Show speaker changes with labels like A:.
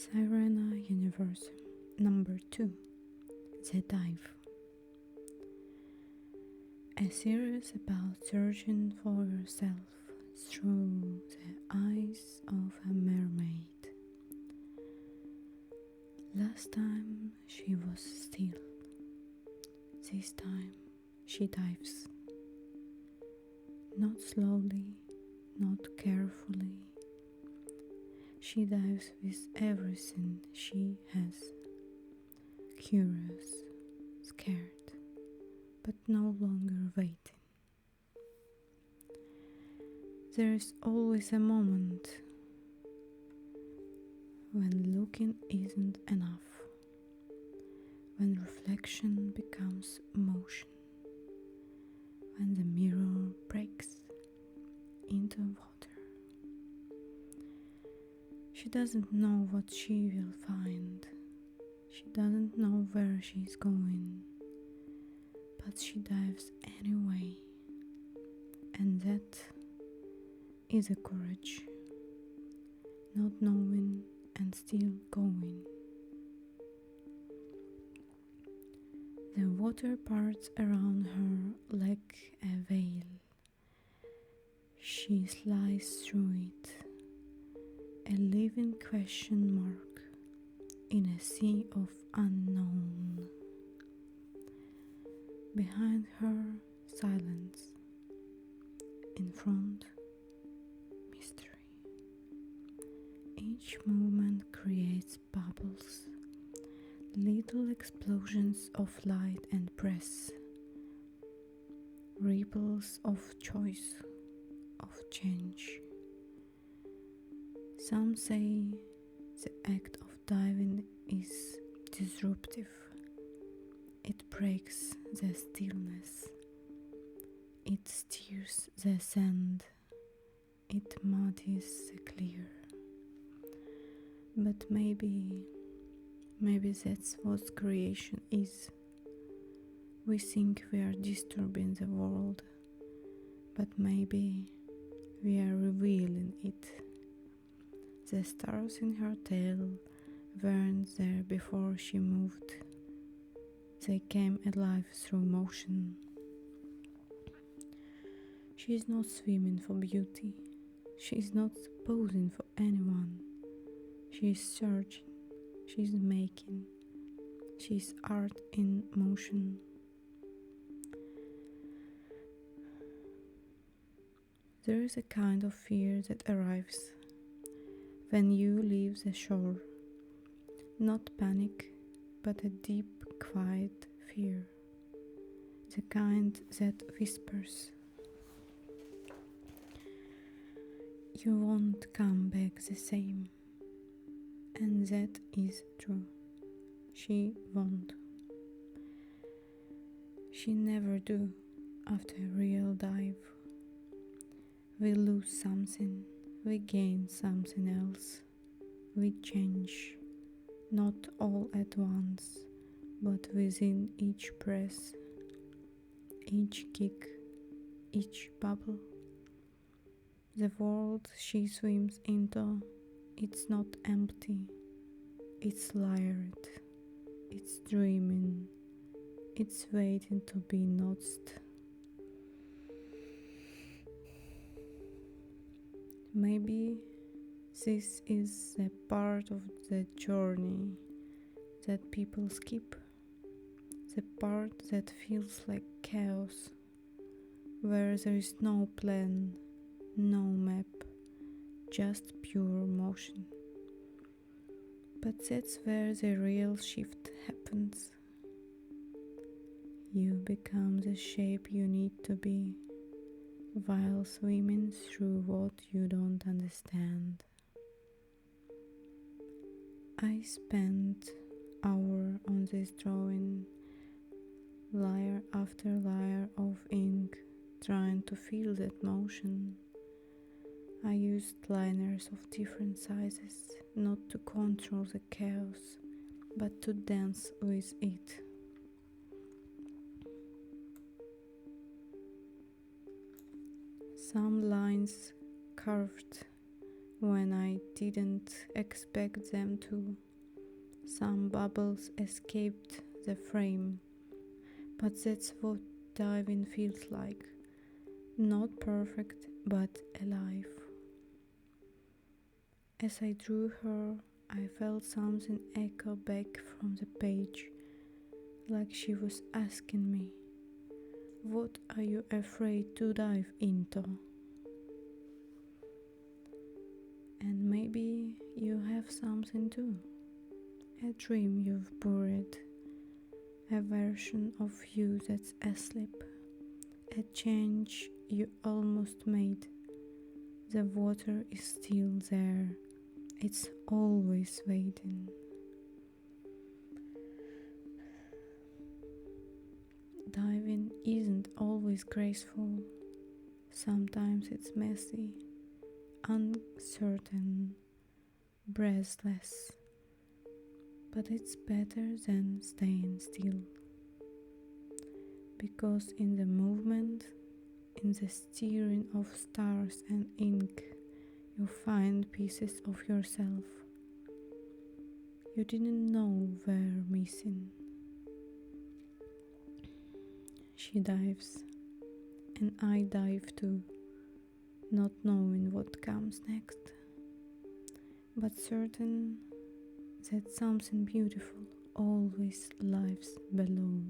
A: Sirena Universum Number 2. The Dive. A series about searching for yourself through the eyes of a mermaid. Last time she was still. This time she dives. Not slowly, not carefully. She dives with everything she has. Curious, scared, but no longer waiting. There is always a moment when looking isn't enough, when reflection becomes motion, when the mirror breaks into water. She doesn't know what she will find. She doesn't know where she's going, but she dives anyway, and that is a courage, not knowing and still going. The water parts around her like a veil. She slides through it, a living question mark in a sea of unknown. Behind her, silence. In front, mystery. Each movement creates bubbles, little explosions of light and breath, ripples of choice, of change. Some say the act of diving is disruptive. It breaks the stillness. It stirs the sand. It muddies the clear. But maybe that's what creation is. We think we are disturbing the world, but maybe we are revealing it. The stars in her tail weren't there before she moved. They came alive through motion. She is not swimming for beauty. She is not posing for anyone. She is searching. She is making. She is art in motion. There is a kind of fear that arrives when you leave the shore. Not panic, but a deep, quiet fear. The kind that whispers, "You won't come back the same." And that is true. She won't. She never do after a real dive. We lose something, we gain something else. We change, not all at once, but within each breath, each kick, each bubble. The world she swims into, it's not empty, it's layered, it's dreaming, it's waiting to be noticed. Maybe this is a part of the journey that people skip, the part that feels like chaos, where there is no plan, no map, just pure motion. But that's where the real shift happens. You become the shape you need to be, while swimming through what you don't understand. I spent hours on this drawing, layer after layer of ink, trying to feel that motion. I used liners of different sizes, not to control the chaos, but to dance with it. Some lines curved, when I didn't expect them to. Some bubbles escaped the frame, but that's what diving feels like. Not perfect, but alive. As I drew her, I felt something echo back from the page, like she was asking me, "What are you afraid to dive into?" And maybe you have something too. A dream you've buried, a version of you that's asleep, a change you almost made. The water is still there, it's always waiting. Diving isn't always graceful, sometimes it's messy, uncertain, breathless, but it's better than staying still. Because in the movement, in the stirring of stars and ink, you find pieces of yourself you didn't know were missing. She dives, and I dive too, not knowing what comes next, but certain that something beautiful always lies below.